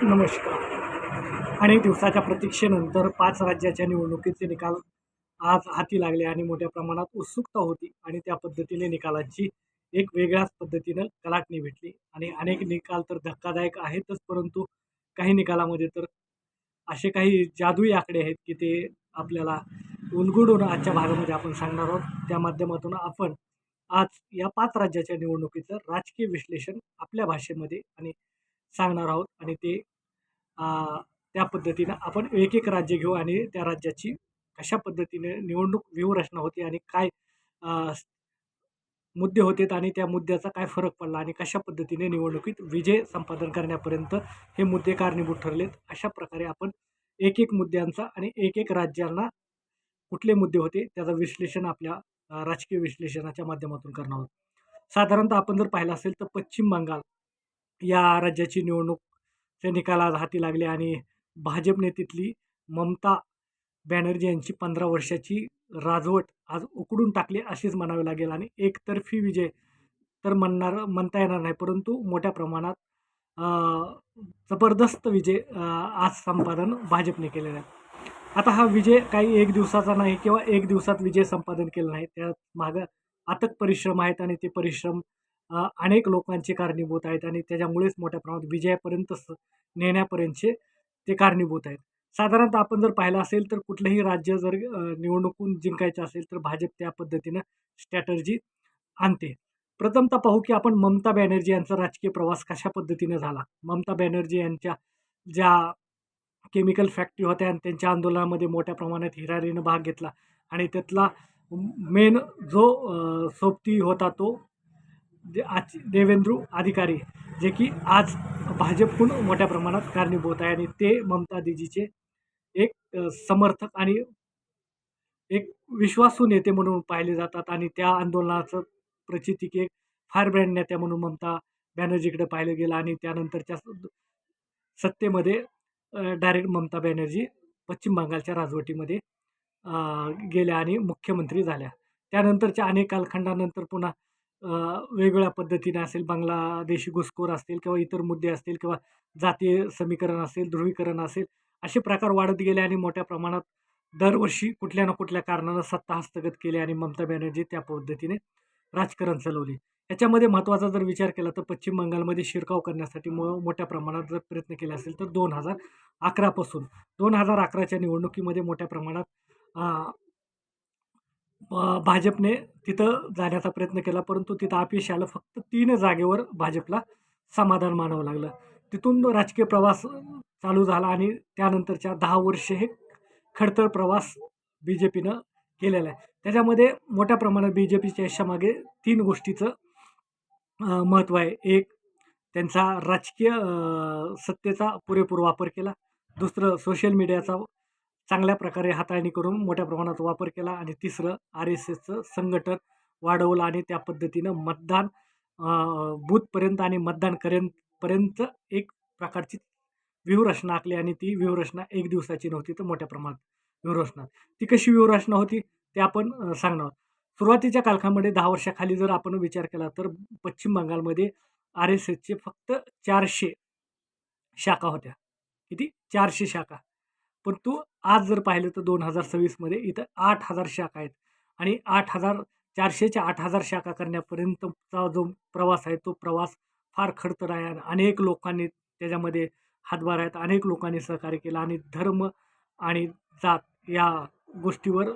नमस्कार. अनेक दिवसाच्या प्रतीक्षेनंतर 5 राज्याच्या निवडणुकीचे निकाल आज हाती लागले आणि मोठ्या प्रमाणात उत्सुकता होती आणि त्या पद्धतीने निकालाची एक वेगळ्याच पद्धतीनं कलाटणी भेटली आणि अनेक निकाल तर धक्कादायक आहेतच, परंतु काही निकालामध्ये तर असे काही जादुई आकडे आहेत, की ते आपल्याला उलगडून आजच्या भागामध्ये आपण सांगणार आहोत. त्या माध्यमातून आपण आज या 5 राज्याच्या निवडणुकीचं राजकीय विश्लेषण आपल्या भाषेमध्ये आणि सांगणार आहोत आणि ते अ, त्या पद्धतीनं आपण एक-एक राज्य घेऊ आणि त्या राज्याची कशा पद्धतीने निवडणूक व्यूहरचना होती आणि काय अ, मुद्दे होते आणि त्या मुद्द्याचा काय फरक पडला आणि कशा पद्धतीने निवडणुकीत विजय संपादन करण्यापर्यंत हे मुद्दे कारणीभूत ठरलेत. अशा प्रकारे आपण एक-एक मुद्द्यांचा आणि एक-एक राज्यांना कुठले मुद्दे होते त्याचं विश्लेषण आपल्या राजकीय विश्लेषणाच्या माध्यमातून करणार आहोत. साधारणतः आपण जर पाहिलं असेल तर पश्चिम बंगाल या राज्याची निवडणूकचे निकाल आज हाती लागले आणि भाजपने तिथली ममता बॅनर्जी यांची 15 वर्षाची राजवट आज उखडून टाकली असेच म्हणावे लागेल आणि एकतर्फी विजय तर म्हणता येणार नाही, परंतु मोठ्या प्रमाणात अ, जबरदस्त विजय आज संपादन भाजपने केलेला आहे. आता हा विजय काही एक दिवसाचा नाही किंवा एक दिवसात विजय संपादन केला नाही. त्या मागं अथक परिश्रम आहेत आणि ते परिश्रम अनेक लोकांचे कारणीभूत आहेत आणि त्याच्यामुळेच मोठ्या प्रमाणात विजयापर्यंत नेण्यापर्यंतचे ते कारणीभूत आहेत. साधारणतः आपण जर पाहिलं असेल तर कुठलंही राज्य जर निवडणूक जिंकायचं असेल तर भाजप त्या पद्धतीनं स्ट्रॅटर्जी आणते. प्रथमतः पाहू की आपण ममता बॅनर्जी यांचा राजकीय प्रवास कशा पद्धतीने झाला. ममता बॅनर्जी यांच्या ज्या केमिकल फॅक्टरी होत्या आणि त्यांच्या आंदोलनामध्ये मोठ्या प्रमाणात हिरारीनं भाग घेतला आणि त्यातला मेन जो सोबती होता तो देवेंद्र अधिकारी, जे की आज भाजपकडून मोठ्या प्रमाणात कारणीभूत आहे आणि ते ममता दीदीचे एक समर्थक आणि एक विश्वासू नेते म्हणून पाहिले जातात आणि त्या आंदोलनाचं प्रचितीक एक फायरब्रँड नेत्या म्हणून ममता बॅनर्जीकडे पाहिलं गेलं आणि त्यानंतरच्या सत्तेमध्ये डायरेक्ट ममता बॅनर्जी पश्चिम बंगालच्या राजवटीमध्ये अ, गेल्या आणि मुख्यमंत्री झाल्या. त्यानंतरच्या अनेक कालखंडानंतर पुन्हा अ, वेगवेगळ्या पद्धतीने असेल, बांगलादेशी घुसखोर असतील किंवा इतर मुद्दे असतील किंवा जातीय समीकरण असेल, ध्रुवीकरण असेल, असे प्रकार वाढत गेले आणि मोठ्या प्रमाणात दरवर्षी कुठल्या ना कुठल्या कारणानं सत्ता हस्तगत केली आणि ममता बॅनर्जी त्या पद्धतीने राजकारण चालवले. याच्यामध्ये महत्त्वाचा जर विचार केला तर पश्चिम बंगालमध्ये शिरकाव करण्यासाठी मोठ्या प्रमाणात जर प्रयत्न केले असेल तर 2011 पासून 2011च्या निवडणुकीमध्ये मोठ्या प्रमाणात भाजपने तिथं जाण्याचा प्रयत्न केला, परंतु तिथं अपयश आलं. फक्त 3 जागेवर भाजपला समाधान मानावं लागलं. तिथून राजकीय प्रवास चालू झाला आणि त्यानंतरच्या 10 वर्षे हे खडतर प्रवास बी-जे-पीनं केलेला आहे. त्याच्यामध्ये मोठ्या प्रमाणात बी-जे-पीच्या यशामागे 3 गोष्टीचं महत्त्व आहे. एक, त्यांचा राजकीय सत्तेचा पुरेपूर वापर केला. दुसरं, सोशल मीडियाचा चांगल्या प्रकारे हाताळणी करून मोठ्या प्रमाणात वापर केला आणि तिसरं, आर-एस-एसचं संघटन वाढवलं आणि त्या पद्धतीनं मतदान बूथपर्यंत आणि मतदान पर्यंत एक प्रकारची व्यूहरचना आखली आणि ती व्यूहरचना एक दिवसाची नव्हती, तर मोठ्या प्रमाणात व्यूहरचना. ती कशी व्यूहरचना होती ते आपण सांगणार आहोत. सुरुवातीच्या कालखंडामध्ये 10 वर्षाखाली जर आपण विचार केला तर पश्चिम बंगालमध्ये आर-एस-एसचे फक्त 400 शाखा होत्या. किती? 400 शाखा. परंतु आज जर पाहिलं तर 2026 मध्ये इथं 8,000 शाखा आहेत आणि 8,000 400च्या 8,000 शाखा करण्यापर्यंतचा जो प्रवास आहे, तो प्रवास फार खडतर आहे आणि अनेक लोकांनी त्याच्यामध्ये हातभार आहेत. अनेक लोकांनी सहकार्य केलं आणि धर्म आणि जात या गोष्टीवर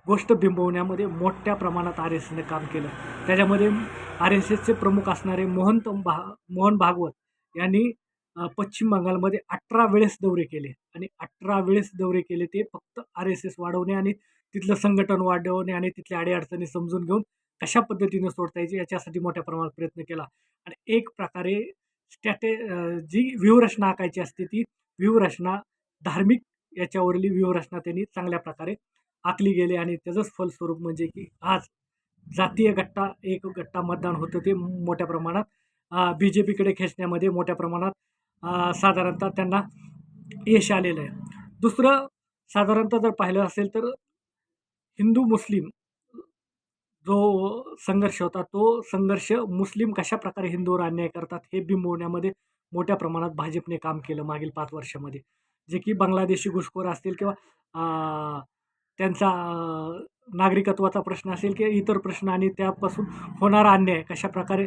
गोष्ट बिंबवण्यामध्ये मोठ्या प्रमाणात आर-एस-एसने काम केलं. त्याच्यामध्ये आर-एस-एसचे प्रमुख असणारे मोहन भागवत यांनी पश्चिम बंगालमध्ये 18 वेळेस दौरे केले आणि 18 वेळेस दौरे केले ते फक्त आर-एस-एस वाढवणे आणि तिथलं संघटन वाढवणे आणि तिथल्या अडीअडचणी समजून घेऊन कशा पद्धतीने सोडता यायची याच्यासाठी मोठ्या प्रमाणात प्रयत्न केला आणि एक प्रकारे जी व्यूहरचना आखायची असते ती व्यूहरचना धार्मिक याच्यावरील व्यूहरचना त्यांनी चांगल्या प्रकारे आखली गेली आणि त्याचंच फलस्वरूप म्हणजे की आज जातीय गट्टा एक गट्टा मतदान होतं ते मोठ्या प्रमाणात बी-जे-पीकडे खेचण्यामध्ये मोठ्या प्रमाणात साधारणतः त्यांना यश आलेलं आहे. दुसरं, साधारणतः जर पाहिलं असेल तर हिंदू मुस्लिम जो संघर्ष होता, तो संघर्ष मुस्लिम कशाप्रकारे हिंदूवर अन्याय करतात हे बिंबवण्यामध्ये मोठ्या प्रमाणात भाजपने काम केलं मागील 5 वर्षामध्ये. जे की बांगलादेशी घुसखोर असतील किंवा त्यांचा नागरिकत्वाचा प्रश्न असेल किंवा इतर प्रश्न आणि त्यापासून होणारा अन्याय कशाप्रकारे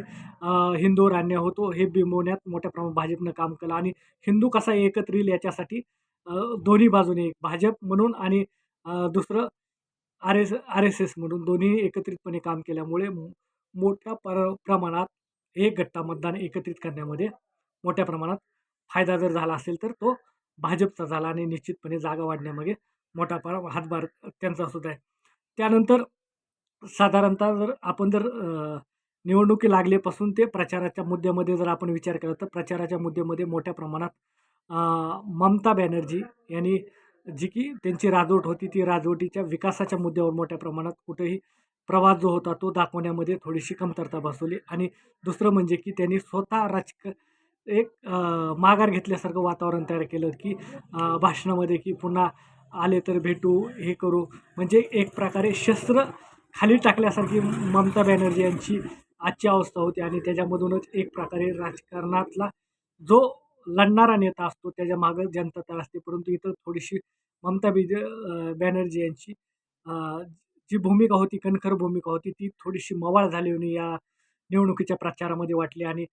हिंदूवर अन्याय होतो हे बिंबवण्यात मोठ्या प्रमाणात भाजपनं काम केलं आणि हिंदू कसा एकत्र येईल याच्यासाठी दोन्ही बाजूने एक भाजप म्हणून आणि दुसरं आर-एस-एस म्हणून दोन्ही एकत्रितपणे काम केल्यामुळे मोठ्या प्रमाणात एक गट्टा मतदान एकत्रित करण्यामध्ये मोठ्या प्रमाणात फायदा जर झाला असेल तर तो भाजपचा झाला आणि निश्चितपणे जागा वाढण्यामागे मोठा हातभार त्यांचा सुद्धा आहे. त्यानंतर साधारणतः जर आपण जर निवडणुकी लागल्यापासून ते प्रचाराच्या मुद्द्यामध्ये जर आपण विचार केला तर प्रचाराच्या मुद्द्यामध्ये मोठ्या प्रमाणात ममता बॅनर्जी यांनी जी की त्यांची राजवट होती ती राजवटीच्या विकासाच्या मुद्द्यावर मोठ्या प्रमाणात कुठेही प्रवास जो होता तो दाखवण्यामध्ये थोडीशी कमतरता भासवली आणि दुसरं म्हणजे की त्यांनी स्वतः एक माघार घेतल्यासारखं वातावरण तयार केलं की भाषणामध्ये की पुन्हा आले तर भेटू हे करू म्हणजे एक प्रकारे शस्त्र खाली टाकल्यासारखी ममता बॅनर्जी यांची आजची अवस्था होती आणि त्याच्यामधूनच एक प्रकारे राजकारणातला जो लढणारा नेता असतो त्याच्या मागं जनता तयार असते परंतु इथं थोडीशी बॅनर्जी यांची जी भूमिका होती कणखर भूमिका होती ती थोडीशी मवाळ झाली आणि या निवडणुकीच्या प्रचारामध्ये वाटली आणि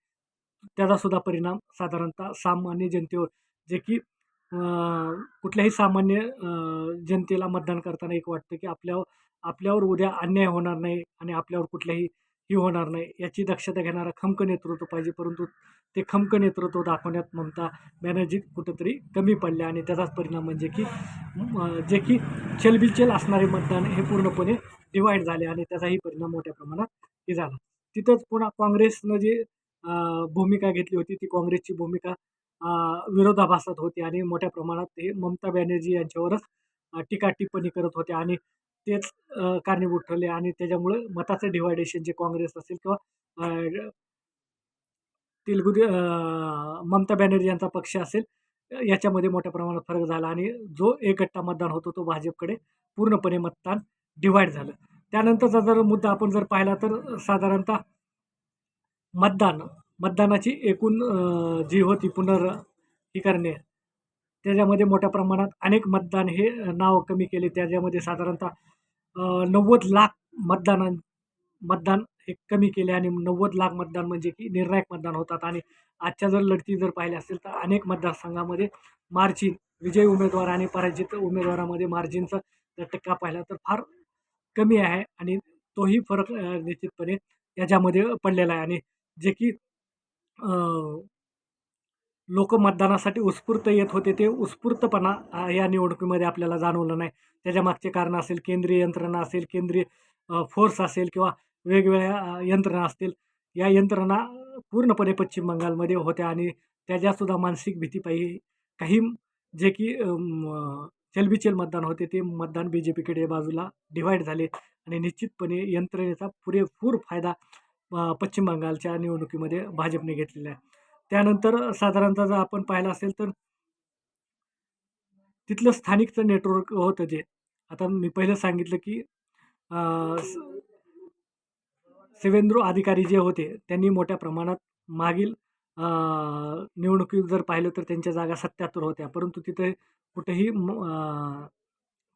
त्याचा सुद्धा परिणाम साधारणतः सामान्य जनतेवर जे की कुठल्याही सामान्य जनतेला मतदान करताना एक वाटतं की आपल्यावर उद्या अन्याय होणार नाही आणि आपल्यावर कुठल्याही ही होणार नाही याची दक्षता घेणारा खमक नेतृत्व पाहिजे परंतु ते खमक नेतृत्व दाखवण्यात ममता बॅनर्जी कुठंतरी कमी पडले आणि त्याचाच परिणाम म्हणजे की जे की चलबिचल असणारे मतदान हे पूर्णपणे डिवाईड झाले आणि त्याचाही परिणाम मोठ्या प्रमाणात हे झाला. तिथंच पुन्हा काँग्रेसनं जे भूमिका घेतली होती ती काँग्रेसची भूमिका विरोधाभासात होती आणि मोठ्या प्रमाणात ते ममता बॅनर्जी यांच्यावरच टीका टिप्पणी करत होते आणि तेच कारणीभूत ठरले आणि त्याच्यामुळे मताचं डिव्हायडेशन जे काँग्रेस असेल किंवा ममता बॅनर्जी यांचा पक्ष असेल याच्यामध्ये मोठ्या प्रमाणात फरक झाला आणि जो एक गट्टा मतदान होतो तो भाजपकडे पूर्णपणे मतदान डिवाईड झालं. त्यानंतरचा जर मुद्दा आपण जर पाहिला तर साधारणतः मतदानाची एकूण जी होती ही करणे त्याच्यामध्ये मोठ्या प्रमाणात अनेक मतदान हे नाव कमी केले त्याच्यामध्ये साधारणतः 90 लाख मतदान हे कमी केले आणि 90 लाख मतदान म्हणजे की निर्णायक मतदान होतात आणि आजच्या जर लढती जर पाहिल्या असेल तर अनेक मतदारसंघामध्ये मार्जिन विजयी उमेदवार आणि पराजित उमेदवारामध्ये मार्जिनचा जर टक्का पाहिला तर फार कमी आहे आणि तोही फरक निश्चितपणे याच्यामध्ये पडलेला आहे आणि जे की लोक मतदानासाठी उत्स्फूर्त येत होते ते उत्स्फूर्तपणा या निवडणुकीमध्ये आपल्याला जाणवलं नाही. त्याच्या मागचे कारण असेल केंद्रीय यंत्रणा असेल केंद्रीय फोर्स असेल किंवा वेगवेगळ्या यंत्रणा असतील या यंत्रणा पूर्णपणे पश्चिम बंगालमध्ये होत्या आणि त्याच्यासुद्धा मानसिक भीतीपायी काही जे की चलबिचल मतदान होते ते मतदान बी जे पीकडे बाजूला डिव्हाइड झाले आणि निश्चितपणे यंत्रणेचा पुरेपूर फायदा पश्चिम बंगालच्या निवडणुकीमध्ये भाजपने घेतलेला आहे. त्यानंतर साधारणतः जर आपण पाहिलं असेल तर तिथलं स्थानिकचं नेटवर्क होतं जे आता मी पहिलं सांगितलं की शिवेंद्र अधिकारी जे होते त्यांनी मोठ्या प्रमाणात मागील निवडणुकीत जर पाहिलं तर त्यांच्या जागा 77 होत्या परंतु तिथे कुठेही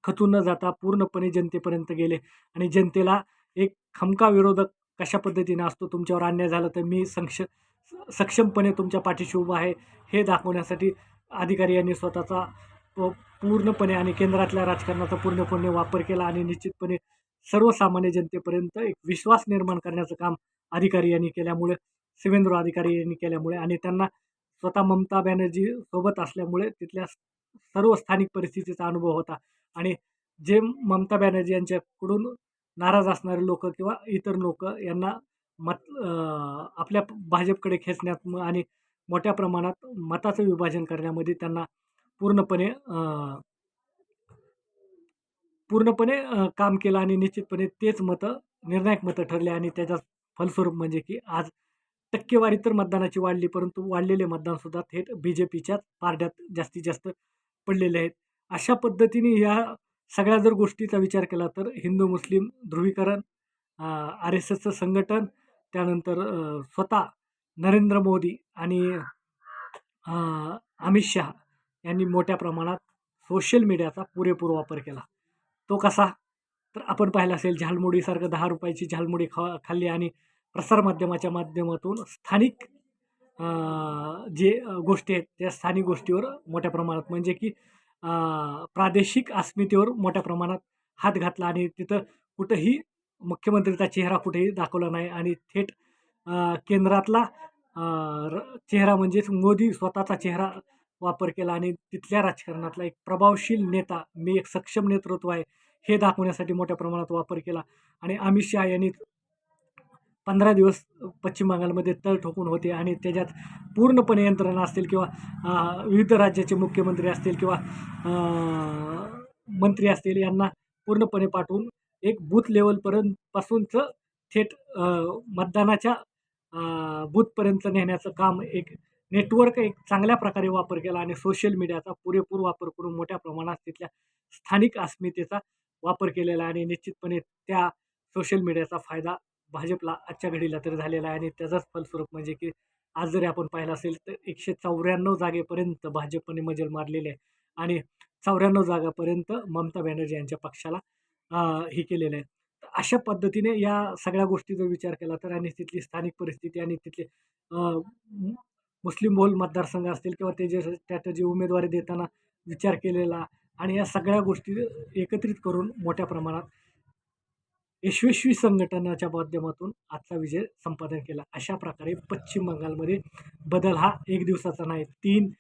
खचून न जाता पूर्णपणे जनतेपर्यंत गेले आणि जनतेला एक खमका विरोधक कशा पद्धतीने असतो तुमच्यावर अन्याय झाला तर मी सक्षमपणे तुमच्या पाठीशी उभा आहे हे दाखवण्यासाठी अधिकारी यांनी स्वतःचा पूर्णपणे आणि केंद्रातल्या राजकारणाचा पूर्णपणे वापर केला आणि निश्चितपणे सर्वसामान्य जनतेपर्यंत एक विश्वास निर्माण करण्याचं काम अधिकारी यांनी केल्यामुळे शिवेंद्र अधिकारी यांनी केल्यामुळे आणि त्यांना स्वतः ममता बॅनर्जी सोबत असल्यामुळे तिथल्या सर्व स्थानिक परिस्थितीचा अनुभव होता आणि जे ममता बॅनर्जी यांच्याकडून नाराज असणारे लोक किंवा इतर लोक यांना आपल्या भाजपकडे खेचण्यात आणि मोठ्या प्रमाणात मताचं विभाजन करण्यामध्ये त्यांना पूर्णपणे काम केलं आणि निश्चितपणे तेच मतं निर्णायक मतं ठरले आणि त्याचा फलस्वरूप म्हणजे की आज टक्केवारी तर मतदानाची वाढली परंतु वाढलेले मतदानसुद्धा थेट बी जे पीच्याच पारड्यात जास्तीत जास्त पडलेले आहेत. अशा पद्धतीने या सगळ्या जर गोष्टीचा विचार केला तर हिंदू मुस्लिम ध्रुवीकरण RSSचं संघटन त्यानंतर स्वतः नरेंद्र मोदी आणि अ, अमित शहा यांनी मोठ्या प्रमाणात सोशल मीडियाचा पुरेपूर वापर केला. तो कसा? तर आपण पाहिलं असेल झालमुडीसारखं 10 रुपयाची झालमुडी खाल्ली आणि प्रसारमाध्यमाच्या माध्यमातून स्थानिक अ, जे गोष्टी आहेत त्या स्थानिक गोष्टीवर मोठ्या प्रमाणात म्हणजे की अ, प्रादेशिक अस्मितेवर मोठ्या प्रमाणात हात घातला आणि तिथं कुठंही मुख्यमंत्रीचा चेहरा कुठेही दाखवला नाही आणि थेट केंद्रातला अ, चेहरा म्हणजेच मोदी स्वतःचा चेहरा वापर केला आणि तिथल्या राजकारणातला एक प्रभावशील नेता, मी एक सक्षम नेतृत्व आहे, हे दाखवण्यासाठी मोठ्या प्रमाणात वापर केला आणि अमित शहा यांनी 15 दिवस पश्चिम बंगालमध्ये तळ ठोकून होते आणि त्याच्यात पूर्णपणे यंत्रणा असतील किंवा विविध राज्याचे मुख्यमंत्री असतील किंवा मंत्री असतील यांना पूर्णपणे पाठवून एक बूथ लेवलपर्यंत पासूनचं थेट मतदानाच्या बूथपर्यंत नेण्याचं काम एक नेटवर्क एक चांगल्या प्रकारे वापर केला आणि सोशल मीडियाचा पुरेपूर वापर करून मोठ्या प्रमाणात तिथल्या स्थानिक अस्मितेचा वापर केलेला आहे आणि निश्चितपणे त्या सोशल मीडियाचा फायदा भाजपला आजच्या घडीला तर झालेला आहे आणि त्याचाच फलस्वरूप म्हणजे की आज जरी आपण पाहिलं असेल तर 194 जागेपर्यंत भाजपने मजल मारलेली आहे आणि 94 जागापर्यंत ममता बॅनर्जी यांच्या पक्षाला हे केलेलं आहे. तर अशा पद्धतीने या सगळ्या गोष्टी जर विचार केला तर आणि तिथली स्थानिक परिस्थिती आणि तिथले मुस्लिम बहुल मतदारसंघ असतील किंवा ते जे स्ट्रॅटजी उमेदवारी देताना विचार केलेला आणि या सगळ्या गोष्टी एकत्रित करून मोठ्या प्रमाणात यशस्वी संघटनाच्या माध्यमातून आजचा विजय संपादन केला. अशा प्रकारे पश्चिम बंगालमध्ये बदल हा एक दिवसाचा नाही. 3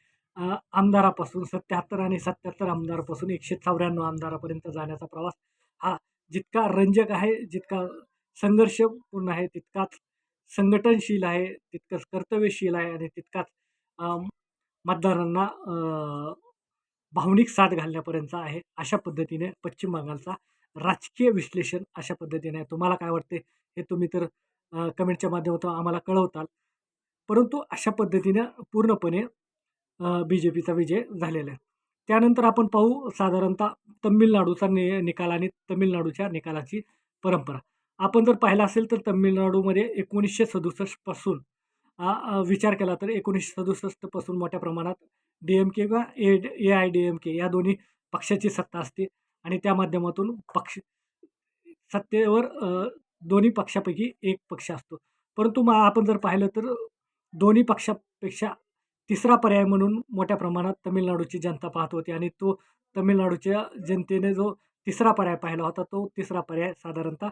आमदारापासून 77 आणि 77 आमदारापासून 194 आमदारापर्यंत जाण्याचा प्रवास हा जितका रंजक आहे, जितका संघर्षपूर्ण आहे, तितकाच संघटनशील आहे, तितकंच कर्तव्यशील आहे आणि तितकाच अ, मतदारांना भावनिक साथ घालण्यापर्यंतचा आहे. अशा पद्धतीने पश्चिम बंगालचा राजकीय विश्लेषण अशा पद्धतीने आहे. तुम्हाला काय वाटते हे तुम्ही तर कमेंटच्या माध्यमातून आम्हाला कळवताल. परंतु अशा पद्धतीने पूर्णपणे बी-जे-पीचा विजय झालेला आहे. त्यानंतर आपण पाहू साधारणतः तमिळनाडूचा निकाल आणि तमिळनाडूच्या निकालाची परंपरा. आपण जर पाहिलं असेल तर तमिळनाडूमध्ये 1967 पासून विचार केला तर 1967 पासून मोठ्या प्रमाणात डी-एम-के किंवा ए-आय-डी-एम-के या दोन्ही पक्षाची सत्ता असते आणि त्या माध्यमातून सत्तेवर दोन्ही पक्षापैकी एक पक्ष असतो. परंतु मग आपण जर पाहिलं तर दोन्ही पक्षापेक्षा तिसरा पर्याय म्हणून मोठ्या प्रमाणात तमिळनाडूची जनता पाहत होती आणि तो तमिळनाडूच्या जनतेने जो तिसरा पर्याय पाहिला होता, तो तिसरा पर्याय साधारणतः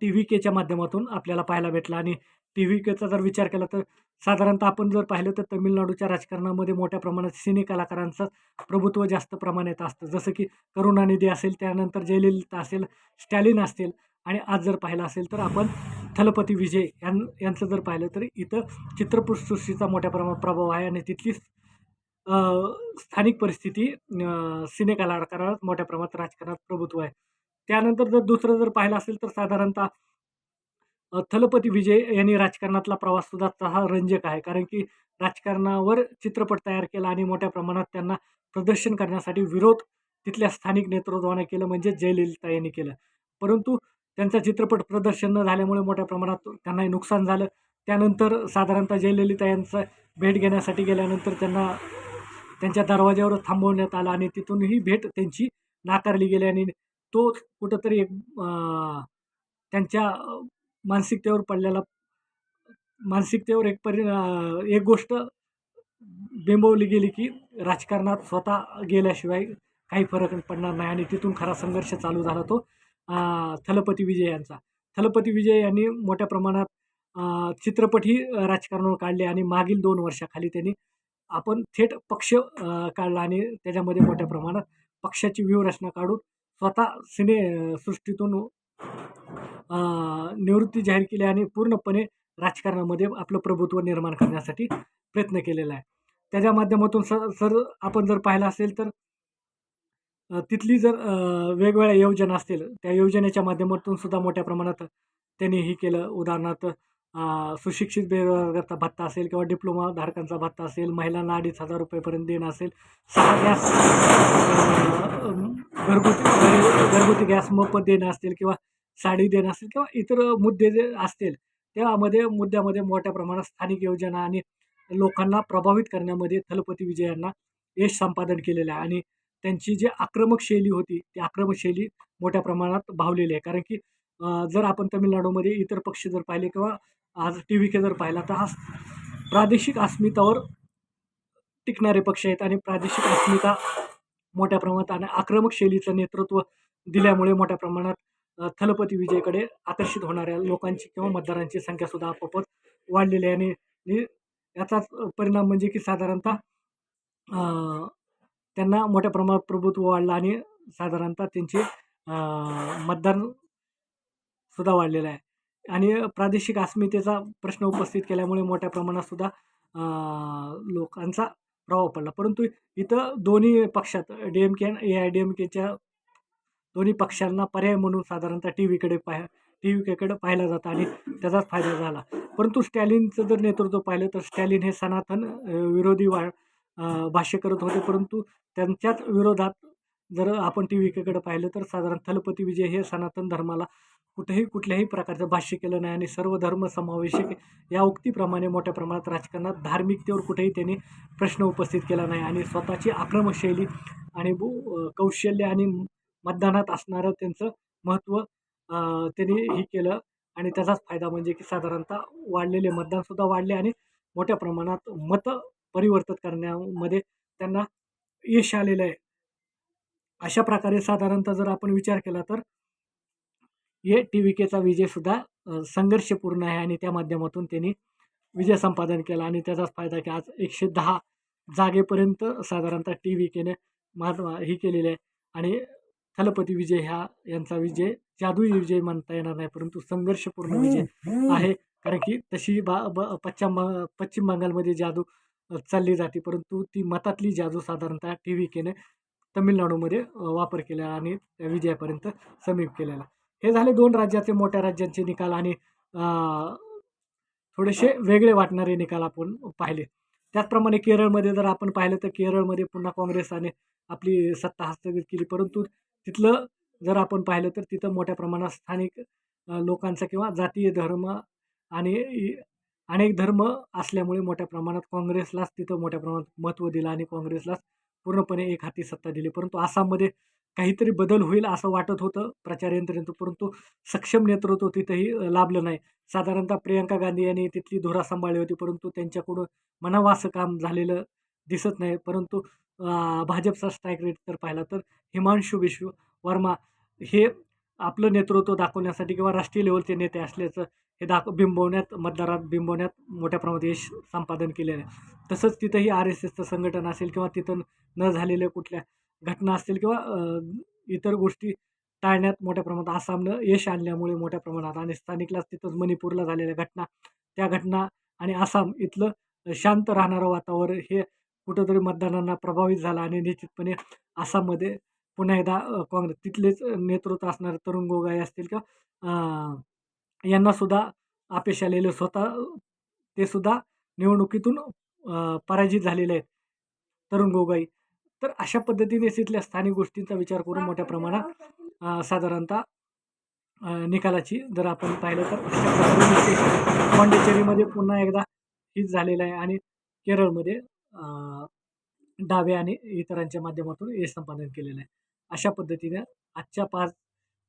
टी-व्ही-केच्या माध्यमातून आपल्याला पाहायला भेटला आणि टी-व्ही-केचा जर विचार केला तर साधारणतः आपण जर पाहिलं तर तमिळनाडूच्या राजकारणामध्ये मोठ्या प्रमाणात सिने कलाकारांचं प्रभुत्व जास्त प्रमाणात असतं. जसं की करुणानिधी असेल, त्यानंतर जयललिता असेल, स्टॅलिन असतील आणि आज जर पाहिलं असेल तर आपण थलपती विजय यांचं जर पाहिलं तर इथं चित्रपटसृष्टीचा मोठ्या प्रमाणात प्रभाव आहे आणि तिथली स्थानिक परिस्थिती सिने कलाकारात मोठ्या प्रमाणात राजकारणात प्रभुत्व आहे. त्यानंतर जर दुसरं जर पाहिलं असेल तर साधारणतः थलपती विजय यांनी राजकारणातला प्रवाससुद्धा तसा रंजक आहे. कारण की राजकारणावर चित्रपट तयार केला आणि मोठ्या प्रमाणात त्यांना प्रदर्शन करण्यासाठी विरोध तिथल्या स्थानिक नेतृत्वाने केलं म्हणजे जयललिता यांनी केलं. परंतु त्यांचा चित्रपट प्रदर्शन न झाल्यामुळे मोठ्या प्रमाणात त्यांनाही नुकसान झालं. त्यानंतर साधारणतः जयललिता यांचं भेट घेण्यासाठी गेल्यानंतर त्यांना त्यांच्या दरवाज्यावर थांबवण्यात आलं आणि तिथूनही भेट त्यांची नाकारली गेली आणि तो कुठंतरी एक त्यांच्या मानसिकतेवर पडलेला मानसिकतेवर एक गोष्ट बिंबवली गेली की राजकारणात स्वतः गेल्याशिवाय काही फरक पडणार नाही आणि तिथून खरा संघर्ष चालू झाला तो थलपती विजय यांचा. थलपती विजय यांनी मोठ्या प्रमाणात चित्रपटही राजकारणावर काढले आणि मागील 2 वर्षाखाली त्यांनी आपण थेट पक्ष काढला आणि त्याच्यामध्ये मोठ्या प्रमाणात पक्षाची व्यूहरचना काढून स्वतः सृष्टीतून निवृत्ती जाहीर केली आणि पूर्णपणे राजकारणामध्ये आपलं प्रभुत्व निर्माण करण्यासाठी प्रयत्न केलेला आहे. त्याच्या माध्यमातून सर आपण जर पाहिलं असेल तर तिथली जर वेगवेगळ्या योजना असतील, त्या योजनेच्या माध्यमातून सुद्धा मोठ्या प्रमाणात त्यांनी हे केलं. उदाहरणार्थ सुशिक्षित बेरोजगारांचा भत्ता असेल किंवा डिप्लोमा धारकांचा भत्ता असेल, महिलांना 2,500 रुपयेपर्यंत देणं असेल, 6 गॅस घरगुती गॅस मोफत देणं असतील किंवा साडी देणं असेल किंवा इतर मुद्दे जे असतील, त्यामध्ये मुद्द्यामध्ये मोठ्या प्रमाणात स्थानिक योजना आणि लोकांना प्रभावित करण्यामध्ये थलपती विजय यांना यश संपादन केलेलं आहे आणि त्यांची जी आक्रमक शैली होती, ती आक्रमक शैली मोठ्या प्रमाणात भावलेली आहे. कारण की जर आपण तामिळनाडूमध्ये इतर पक्ष जर पाहिले किंवा आज टी-व्ही-के जर पाहिला, तर हा प्रादेशिक अस्मितावर टिकणारे पक्ष आहेत आणि प्रादेशिक अस्मिता मोठ्या प्रमाणात आणि आक्रमक शैलीचं नेतृत्व दिल्यामुळे मोठ्या प्रमाणात थलपती विजयकडे आकर्षित होणाऱ्या लोकांची किंवा मतदारांची संख्यासुद्धा आपोआपच वाढलेली आहे आणि याचाच परिणाम म्हणजे की साधारणतः त्यांना मोठ्या प्रमाणात प्रभुत्व वाढलं आणि साधारणतः त्यांचे मतदानसुद्धा वाढलेलं आहे आणि प्रादेशिक अस्मितेचा प्रश्न उपस्थित केल्यामुळे मोठ्या प्रमाणात सुद्धा लोकांचा प्रभाव पडला. परंतु इथं दोन्ही पक्षात डी-एम-के आणि ए-आय-डी-एम-केच्या दोन्ही पक्षांना पर्याय म्हणून साधारणतः टी-व्ही-केकडे पाहिलं जातं आणि त्याचाच फायदा झाला. परंतु स्टॅलिनचं जर नेतृत्व पाहिलं तर स्टॅलिन हे सनातन विरोधी भाष्य करत होते. परंतु त्यांच्याच विरोधात जर आपण टी-व्ही-केकडे पाहिलं तर साधारण थलपती विजय हे सनातन धर्माला कुठल्याही प्रकारचं भाष्य केलं नाही आणि सर्व धर्म समावेशक या उक्तीप्रमाणे मोठ्या प्रमाणात राजकारणात धार्मिकतेवर कुठेही त्यांनी प्रश्न उपस्थित केला नाही आणि स्वतःची आक्रमक शैली आणि कौशल्य आणि मतदानात असणारं त्यांचं महत्त्व त्यांनी हे केलं आणि त्याचाच फायदा म्हणजे की साधारणतः वाढलेले मतदानसुद्धा वाढले आणि मोठ्या प्रमाणात मतं परिवर्तित करण्यामध्ये त्यांना यश आलेलं आहे. अशा प्रकारे साधारणतः जर आपण विचार केला तर हे टी-व्ही-केचा विजयसुद्धा संघर्षपूर्ण आहे आणि त्या माध्यमातून त्यांनी विजय संपादन केला आणि त्याचाच फायदा की आज 110 जागेपर्यंत साधारणतः टी-व्ही-केने ही केलेली आहे आणि थलपती विजय यांचा विजय जादुई विजय म्हणता येणार नाही, परंतु संघर्षपूर्ण विजय आहे. कारण की तशी पश्चिम बंगालमध्ये जादू चालली जाते, परंतु ती मतातली जादू साधारणतः टी-व्ही-केने तमिळनाडूमध्ये वापर केला आणि त्या विजयापर्यंत समीप केलेला. हे झाले 2 राज्याचे मोठ्या राज्यांचे निकाल आणि थोडेसे वेगळे वाटणारे निकाल आपण पाहिले. त्याचप्रमाणे केरळमध्ये जर आपण पाहिलं तर केरळमध्ये पुन्हा काँग्रेसने आपली सत्ता हस्तगत केली. परंतु तिथलं जर आपण पाहिलं तर तिथं मोठ्या प्रमाणात स्थानिक लोकांचा किंवा जातीय धर्म आणि अनेक धर्म असल्यामुळे मोठ्या प्रमाणात काँग्रेसलाच तिथं मोठ्या प्रमाणात महत्त्व दिलं आणि काँग्रेसलाच पूर्णपणे एकहाती सत्ता दिली. परंतु आसाममध्ये काहीतरी बदल होईल असं वाटत होतं प्रचार यंत्रणेतून, परंतु सक्षम नेतृत्व तिथंही लाभलं नाही. साधारणतः प्रियंका गांधी यांनी तिथली धुरा सांभाळली होती, परंतु त्यांच्याकडून म्हणावं असं काम झालेलं दिसत नाही. परंतु भाजपचा स्ट्राईक रेट जर पाहिला तर हिमांशू विश्व वर्मा हे आपलं नेतृत्व दाखवण्यासाठी किंवा राष्ट्रीय लेवलचे नेते असल्याचं हे मतदारात बिंबवण्यात मोठ्या प्रमाणात यश संपादन केलेलं आहे. तसंच तिथंही RSSचं संघटन असेल किंवा तिथं न झालेल्या कुठल्या घटना असतील किंवा इतर गोष्टी टाळण्यात मोठ्या प्रमाणात आसामनं यश आणल्यामुळे मोठ्या प्रमाणात आणि स्थानिकलाच तिथंच मणिपूरला झालेल्या घटना, त्या घटना आणि आसाम इथलं शांत राहणारं वातावरण हे कुठंतरी मतदारांना प्रभावित झालं आणि निश्चितपणे आसाममध्ये पुन्हा एकदा काँग्रेस तिथलेच नेतृत्व असणारे तरुण गोगोई असतील किंवा यांनासुद्धा अपयश आलेलं ते सुद्धा निवडणुकीतून पराजित झालेले आहेत तरुण गोगोई. तर अशा पद्धतीने तिथल्या स्थानिक गोष्टींचा विचार करून मोठ्या प्रमाणात साधारणतः निकालाची जर आपण पाहिलं तर पॉंडिचेरीमध्ये पुन्हा एकदा हीच झालेलं आहे आणि केरळमध्ये डावे आणि इतरांच्या माध्यमातून यश संपादन केलेलं आहे. अशा पद्धतीने आजच्या 5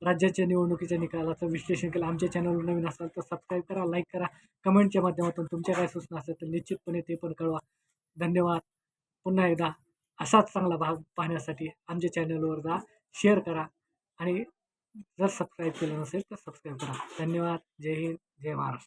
राज्याच्या निवडणुकीच्या निकालाचं विश्लेषण केलं. आमच्या चॅनलवर नवीन असाल तर सबस्क्राईब करा, लाईक करा, कमेंटच्या माध्यमातून तुमच्या काय सूचना असेल तर निश्चितपणे ते पण कळवा. धन्यवाद. पुन्हा एकदा असाच चांगला भाग पाहण्यासाठी आमच्या चॅनलवर जा, शेअर करा आणि जर सबस्क्राईब केलं नसेल तर सबस्क्राईब करा. धन्यवाद. जय हिंद, जय महाराष्ट्र.